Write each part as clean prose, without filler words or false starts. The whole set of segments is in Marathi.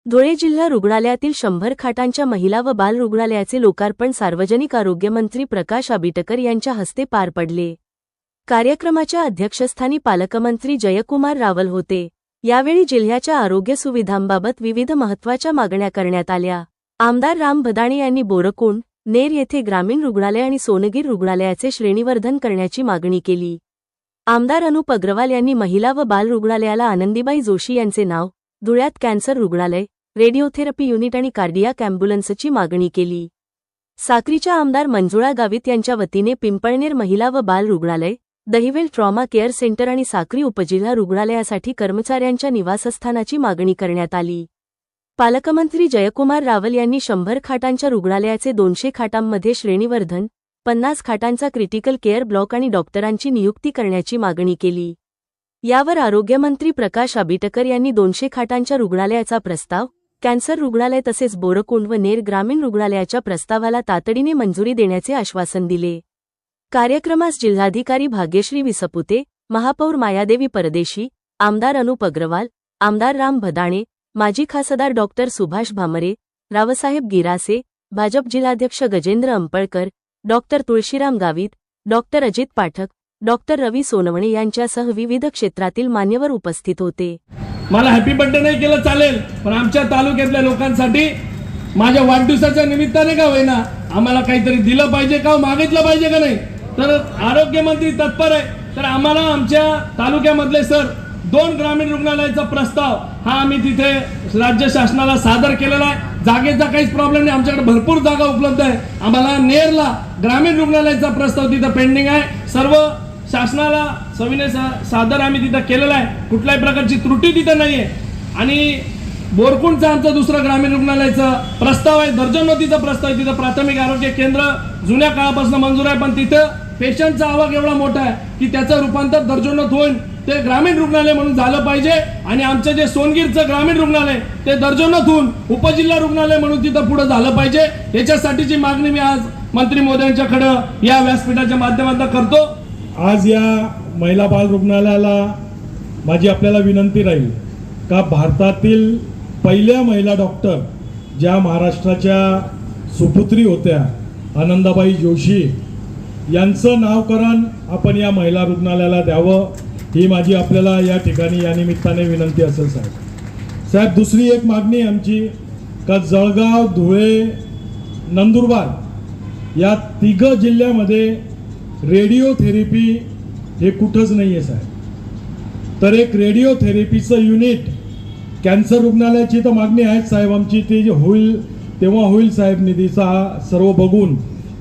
धुळे जिल्हा रुग्णालयातील 100 खाटांच्या महिला व बाल रुग्णालयाचे लोकार्पण सार्वजनिक आरोग्यमंत्री प्रकाश आंबेडकर यांच्या हस्ते पार पडले। कार्यक्रमाच्या अध्यक्षस्थानी पालकमंत्री जयकुमार रावल होते। यावेळी जिल्ह्याच्या आरोग्य सुविधांबाबत विविध महत्त्वाच्या मागण्या करण्यात आल्या। आमदार राम भदाणे यांनी बोरकुंड, नेर येथे ग्रामीण रुग्णालय आणि सोनगीर रुग्णालयाचे श्रेणीवर्धन करण्याची मागणी केली। आमदार अनुप अग्रवाल यांनी महिला व बाल रुग्णालयाला आनंदीबाई जोशी यांचे नाव, धुळ्यात कॅन्सर रुग्णालय, रेडिओथेरपी युनिट आणि कार्डियाक अॅम्ब्युलन्सची मागणी केली। साक्रीच्या आमदार मंजुळा गावित यांच्या वतीने पिंपळनेर महिला व बाल रुग्णालय, दहिवेल ट्रॉमा केअर सेंटर आणि साक्री उपजिल्हा रुग्णालयासाठी कर्मचाऱ्यांच्या निवासस्थानाची मागणी करण्यात आली। पालकमंत्री जयकुमार रावल यांनी 100 खाटांच्या रुग्णालयाचे 200 खाटांमध्ये श्रेणीवर्धन, 50 खाटांचा क्रिटिकल केअर ब्लॉक आणि डॉक्टरांची नियुक्ती करण्याची मागणी केली। यावर आरोग्यमंत्री प्रकाश आंबेडकर यांनी 200 खाटांच्या रुग्णालयाचा प्रस्ताव, कॅन्सर रुग्णालय तसेच बोरकुंड व नेर ग्रामीण रुग्णालयाच्या प्रस्तावाला तातडीने मंजुरी देण्याचे आश्वासन दिले। कार्यक्रमास जिल्हाधिकारी भाग्यश्री विसपुते, महापौर मायादेवी परदेशी, आमदार अनुप अग्रवाल, आमदार राम भदाणे, माजी खासदार डॉक्टर सुभाष भामरे, रावसाहेब गिरासे, भाजप जिल्हाध्यक्ष Gajendra Ampalkar, doctor Tulshiram Gavit, doctor Ajit Pathak, doctor Ravi Sonawane यांच्यासह विविध क्षेत्रातील मान्यवर उपस्थित होते। मला हॅपी बर्थडे नाही केलं चालेल, पण आमच्या तालुक्यातल्या लोकांसाठी माझ्या वाढदिवसाच्या निमित्ताने का होईना आम्हाला काहीतरी दिलं पाहिजे का, मागितलं पाहिजे का नाही। तर आरोग्यमंत्री तत्पर आहे, तर आम्हाला आमच्या तालुक्यामधले सर 2 ग्रामीण रुग्णालयाचा प्रस्ताव हा आम्ही तिथे राज्य शासनाला सादर केलेला आहे। जागेचा काहीच प्रॉब्लेम नाही, आमच्याकडे भरपूर जागा उपलब्ध आहे। आम्हाला नेरला ग्रामीण रुग्णालयाचा प्रस्ताव तिथे पेंडिंग आहे। सर्व शासनाला सविनय सादर आम्ही तिथे केलेला आहे, कुठल्याही प्रकारची त्रुटी तिथे नाहीये। आणि बोरकुंडचा आमचा दुसरा ग्रामीण रुग्णालयाचा प्रस्ताव आहे, दर्जनोतीचा प्रस्ताव आहे। तिथं प्राथमिक आरोग्य केंद्र जुन्या काळापासून मंजूर आहे, पण तिथं पेशंटचा आवाक एवढा मोठा आहे की त्याचं रूपांतर दर्जनोत होऊन ते ग्रामीण रुग्णालय म्हणून झालं पाहिजे। आणि आमचं जे सोनगीरचं ग्रामीण रुग्णालय ते दर्जनोत होऊन उपजिल्हा रुग्णालय म्हणून तिथं पुढे झालं पाहिजे। याच्यासाठीची मागणी मी आज मंत्री महोदयांच्याकडे या व्यासपीठाच्या माध्यमातून करतो। आज या महिला बाल रुग्णालयाला माझी आपल्याला विनंती राहील का भारतातील पहिल्या महिला डॉक्टर ज्या महाराष्ट्राच्या सुपुत्री होत्या आनंदाबाई जोशी यांचं नामकरण आपण या महिला रुग्णालयाला द्यावं, ही माझी आपल्याला या ठिकाणी या निमित्ताने विनंती असेल। साहेब दुसरी एक मागणी आमची का जळगाव, धुळे, नंदुरबार या 3 जिल्ह्यामध्ये रेडिओथेरपी हे कुठंच नाही आहे साहेब। तर एक रेडिओथेरपीचं युनिट कॅन्सर रुग्णालयाची तर मागणी आहे साहेब आमची, ते जे होईल तेव्हा होईल साहेब निधीचा सर्व बघून,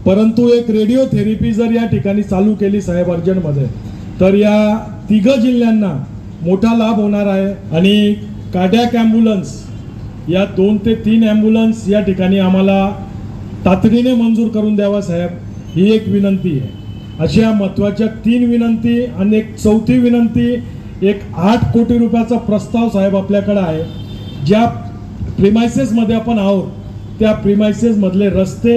परंतु एक रेडिओथेरपी जर या ठिकाणी चालू केली साहेब अर्जंटमध्ये तर या 3 जिल्ह्यांना मोठा लाभ होणार आहे। आणि कार्डियाक ॲम्ब्युलन्स या 2 ते 3 ॲम्ब्युलन्स या ठिकाणी आम्हाला तातडीने मंजूर करून द्यावा साहेब, ही एक विनंती आहे। अशा महत्त्वाच्या 3 विनंती आणि एक चौथी विनंती, एक 8 कोटी रुपयाचा प्रस्ताव साहेब आपल्याकडे आहे। ज्या प्रिमायसेसमध्ये आपण आहोत त्या प्रिमायसेसमधले रस्ते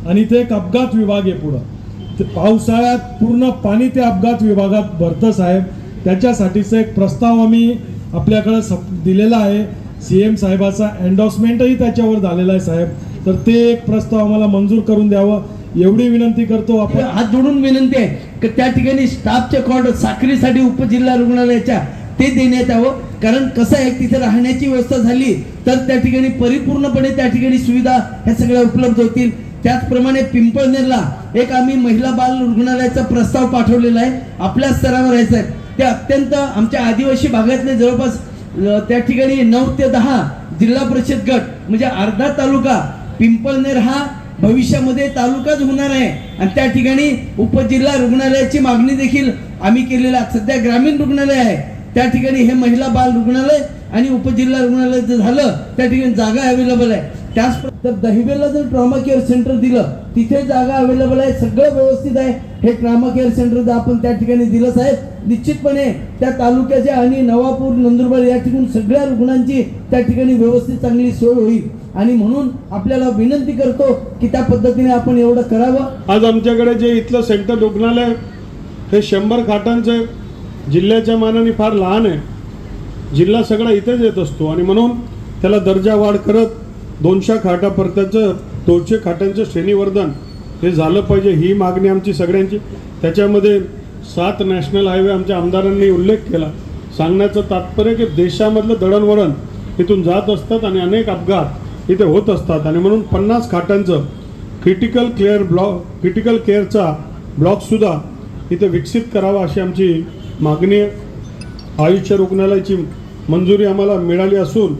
आणि ते एक अपघात विभाग आहे, पुढं पावसाळ्यात पूर्ण पाणी त्या अपघात विभागात भरतं साहेब। त्याच्यासाठीचा एक प्रस्ताव आम्ही आपल्याकडे दिलेला आहे, CM साहेबाचा एन्डॉर्समेंटही त्याच्यावर झालेला आहे साहेब। तर ते एक प्रस्ताव आम्हाला मंजूर करून द्यावं एवढी विनंती करतो। आपण हात जोडून विनंती आहे की त्या ठिकाणी स्टाफचे कॉर्ड साक्रीसाठी उपजिल्हा रुग्णालयाच्या ते देण्यात यावं, कारण कसं आहे तिथे राहण्याची व्यवस्था झाली तर त्या ठिकाणी परिपूर्णपणे त्या ठिकाणी सुविधा ह्या सगळ्या उपलब्ध होतील। त्याचप्रमाणे पिंपळनेरला एक आम्ही महिला बाल रुग्णालयाचा प्रस्ताव पाठवलेला आहे, आपल्या स्तरावर आहे साहेब। ते अत्यंत आमच्या आदिवासी भागातले जवळपास त्या ठिकाणी 9 ते 10 जिल्हा परिषद गट म्हणजे अर्धा तालुका पिंपळनेर हा भविष्यामध्ये तालुकाच होणार आहे। आणि त्या ठिकाणी उपजिल्हा रुग्णालयाची मागणी देखील आम्ही केलेला, सध्या ग्रामीण रुग्णालय आहे त्या ठिकाणी हे महिला बाल रुग्णालय आणि उपजिल्हा रुग्णालय जर झालं त्या ठिकाणी जागा अवेलेबल आहे। त्याच तर दहिवेलला जर ट्रॉमा केअर सेंटर दिलं तिथे जागा अवेलेबल आहे, सगळं व्यवस्थित आहे। हे ट्रॉमा केअर सेंटर जर आपण त्या ठिकाणी दिलं साहेब निश्चितपणे त्या तालुक्याच्या आणि नवापूर, नंदुरबार या ठिकाणी सगळ्या रुग्णांची त्या ठिकाणी व्यवस्थित चांगली सोय होईल। आणि म्हणून आपल्याला विनंती करतो की त्या पद्धतीने आपण एवढं करावं। आज आमच्याकडे जे इथलं सेंटर रुग्णालय हे 100 खाटांचे जिल्ह्याच्या मानाने फार लहान आहे, जिल्हा सगळा इथेच येत असतो आणि म्हणून त्याला दर्जा वाढ करत 200 खाटापर्यंतचं 200 खाटांचं श्रेणीवर्धन हे झालं पाहिजे, ही मागणी आमची सगळ्यांची. त्याच्यामध्ये 7 नॅशनल हायवे आमच्या आमदारांनी उल्लेख केला. सांगण्याचं तात्पर्य की देशामधलं दळणवळण इथून जात असतात आणि अनेक अपघात इथे होत असतात आणि म्हणून 50 खाटांचं क्रिटिकल केअरचा ब्लॉकसुद्धा इथे विकसित करावा अशी आमची मागणी आहे. आयुष्य रुग्णालयाची मंजुरी आम्हाला मिळाली असून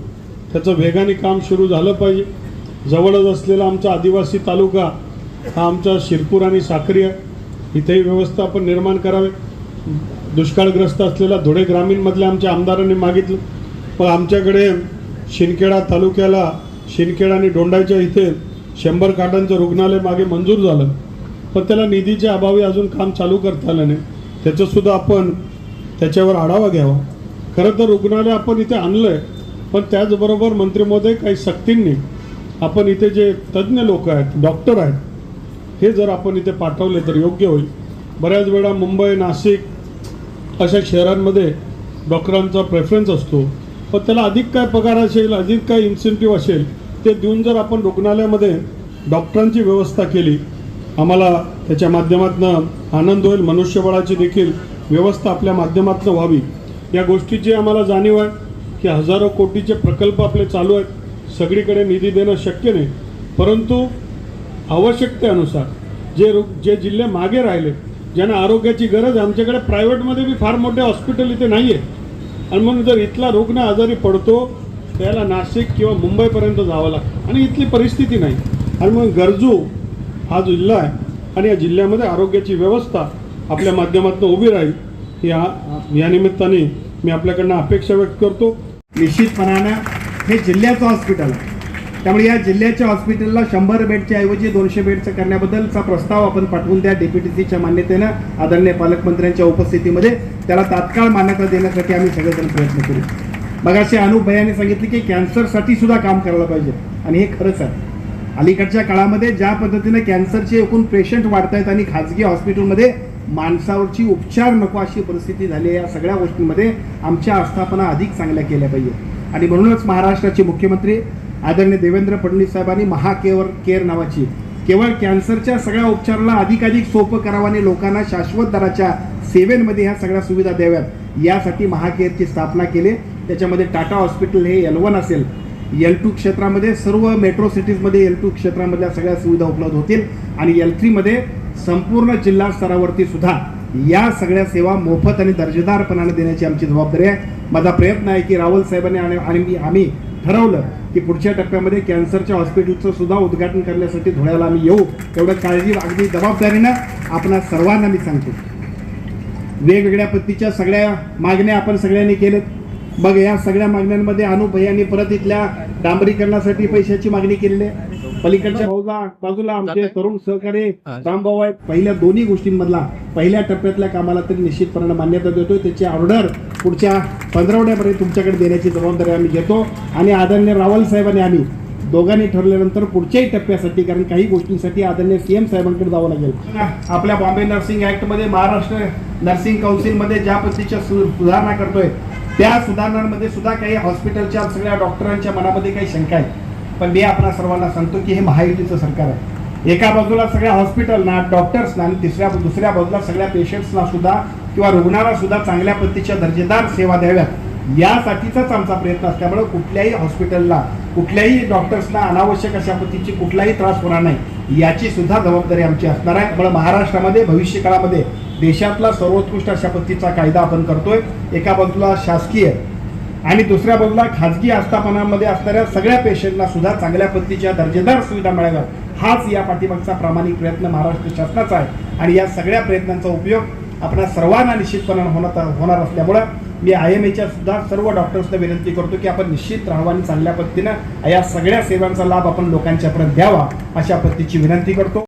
त्याचं वेगाने काम सुरू झालं पाहिजे. जवळच असलेला आमचा आदिवासी तालुका हा आमचा शिरपूर आणि साक्री आहे. इथेही व्यवस्था आपण निर्माण करावे. दुष्काळग्रस्त असलेला धुळे ग्रामीणमधल्या आमच्या आमदारांनी मागितलं, पण आमच्याकडे शिंदखेडा तालुक्याला शिंदखेडा आणि डोंडाच्या इथे 100 खाटांचं रुग्णालय मागे मंजूर झालं, पण त्याला निधीच्या अभावी अजून काम चालू करता आलं नाही. त्याचंसुद्धा आपण त्याच्यावर आढावा घ्यावा. खरं तर रुग्णालय आपण इथे आणलं आहे, पण त्याचबरोबर मंत्री महोदय काही सक्तींनी आपण इथे जे तज्ज्ञ लोक आहेत, डॉक्टर आहेत, हे जर आपण इथे पाठवले तर योग्य होईल. बऱ्याच वेळा मुंबई, नाशिक अशा शहरांमध्ये डॉक्टरांचा प्रेफरन्स असतो, पण त्याला अधिक काय पगार असेल, अधिक काय इन्सेंटिव्ह असेल ते देऊन जर आपण रुग्णालयामध्ये डॉक्टरांची व्यवस्था केली, आम्हाला त्याच्या माध्यमातून आनंद होईल. मनुष्यबळाची देखील व्यवस्था आपल्या माध्यमातून व्हावी. या गोष्टीची आम्हाला जाणीव आहे की हजारो कोटीचे प्रकल्प आपले चालू आहेत. सगळीकडे निधी देणं शक्य नाही, परंतु आवश्यकतेनुसार जे जिल्हे मागे राहिले, ज्यांना आरोग्याची गरज, आमच्याकडे प्रायव्हेटमध्ये बी फार मोठे हॉस्पिटल इथे नाही आहे आणि म्हणून जर इथला रुग्ण आजारी पडतो त्याला नाशिक किंवा मुंबईपर्यंत जावं लागतं आणि इथली परिस्थिती नाही. आणि मग गरजू हा जिल्हा आहे आणि या जिल्ह्यामध्ये आरोग्याची व्यवस्था आपल्या माध्यमातून उभी राहील या निमित्ताने मी आपल्याकडनं अपेक्षा व्यक्त करतो. निश्चितपणानं हे जिल्ह्याचं हॉस्पिटल आहे, त्यामुळे या जिल्ह्याच्या हॉस्पिटलला 100 बेडच्या ऐवजी 200 बेडचं करण्याबद्दलचा प्रस्ताव आपण पाठवून द्या. DPTCच्या मान्यतेनं आदरणीय पालकमंत्र्यांच्या उपस्थितीमध्ये त्याला तात्काळ मान्यता देण्यासाठी आम्ही सगळेजण प्रयत्न करू. मगाशी अनुप भैयाने सांगितले की कॅन्सरसाठी सुद्धा काम करायला पाहिजे आणि हे खरंच आहे. अलीकडच्या काळामध्ये ज्या पद्धतीने कॅन्सरचे एकूण पेशंट वाढत आहेत आणि खाजगी हॉस्पिटलमध्ये माणसावरची उपचार नको अशी परिस्थिती झाली आहे, या सगळ्या गोष्टींमध्ये आमच्या आस्थापना अधिक चांगल्या केल्या पाहिजे. आणि म्हणूनच महाराष्ट्राचे मुख्यमंत्री आदरणीय देवेंद्र फडणवीस साहेबांनी केअर नावाची केवळ कॅन्सरच्या सगळ्या उपचाराला अधिकाधिक सोपं करावं आणि लोकांना शाश्वत दराच्या सेवेमध्ये ह्या सगळ्या सुविधा द्याव्यात, यासाठी महाकेअरची स्थापना केली. त्याच्यामध्ये टाटा हॉस्पिटल हे L1 असेल, L2 क्षेत्रामध्ये सर्व मेट्रो सिटीजमध्ये L2 क्षेत्रामधल्या सगळ्या सुविधा उपलब्ध होतील आणि L3 मध्ये संपूर्ण जिल्हा स्तरावरती सुद्धा या सगळ्या सेवा मोफत आणि दर्जेदारपणाने देण्याची आमची जबाबदारी आहे. माझा प्रयत्न आहे की रावल साहेबांनी आणि आम्ही ठरवलं की पुढच्या टप्प्यामध्ये कॅन्सरच्या हॉस्पिटलचं सुद्धा उद्घाटन करण्यासाठी धुळ्याला आम्ही येऊ. तेवढं काळजी अगदी जबाबदारीनं आपणा सर्वांना मी सांगतो. वेगवेगळ्या पद्धतीच्या सगळ्या मागण्या आपण सगळ्यांनी केल्यात. मग या सगळ्या मागण्यांमध्ये अनुप भैयांनी परत इथल्या डांबरीकरणासाठी पैशाची मागणी केलेली आहे. पलीकडच्या बाजूला आमचे तरुण सहकारी रामभाऊ आहेत. पहिल्या दोन्ही गोष्टींमधला पहिल्या टप्प्यातल्या कामाला तरी निश्चितपणे मान्यता देतोय. त्याची ऑर्डर पुढच्या 15 आठवड्यापर्यंत तुमच्याकडे देण्याची जबाबदारी आम्ही घेतो आणि आदरणीय रावल साहेबांनी आम्ही दोघांनी ठरल्यानंतर पुढच्याही टप्प्यासाठी, कारण काही गोष्टींसाठी आदरणीय CM साहेबांकडे जावं लागेल. आपल्या बॉम्बे नर्सिंग ऍक्टमध्ये महाराष्ट्र नर्सिंग काउन्सिलमध्ये ज्या पद्धतीच्या सुधारणा करतोय त्या सुधारणांमध्ये सुद्धा काही हॉस्पिटलच्या सगळ्या डॉक्टरांच्या मनामध्ये काही शंका आहे, पण मी आपल्या सर्वांना सांगतो की हे महायुतीचं सरकार आहे. एका बाजूला सगळ्या हॉस्पिटलना, डॉक्टर्सना आणि दुसऱ्या बाजूला सगळ्या पेशंट्सना सुद्धा किंवा रुग्णाला सुद्धा चांगल्या पद्धतीच्या दर्जेदार सेवा द्याव्यात, यासाठीचाच आमचा प्रयत्न असल्यामुळे कुठल्याही हॉस्पिटलला, कुठल्याही डॉक्टर्सना अनावश्यक अशा पद्धतीची कुठलाही त्रास होणार नाही, याची सुद्धा जबाबदारी आमची असणार आहे. त्यामुळे महाराष्ट्रामध्ये भविष्य काळामध्ये देशातला सर्वोत्कृष्ट अशा पद्धतीचा कायदा आपण करतोय. एका बाजूला शासकीय आणि दुसऱ्या बाजूला खाजगी आस्थापनांमध्ये असणाऱ्या सगळ्या पेशंटना सुद्धा चांगल्या पद्धतीच्या दर्जेदार सुविधा मिळाव्यात, हाच या पाठीमागचा प्रामाणिक प्रयत्न महाराष्ट्र शासनाचा आहे. आणि या सगळ्या प्रयत्नांचा उपयोग आपल्या सर्वांना निश्चितपणे होणार असल्यामुळे मी IMAच्या सुद्धा सर्व डॉक्टर्सना विनंती करतो की आपण निश्चित राहावं आणि चांगल्या पद्धतीनं या सगळ्या सेवांचा लाभ आपण लोकांच्यापर्यंत द्यावा, अशा पद्धतीची विनंती करतो.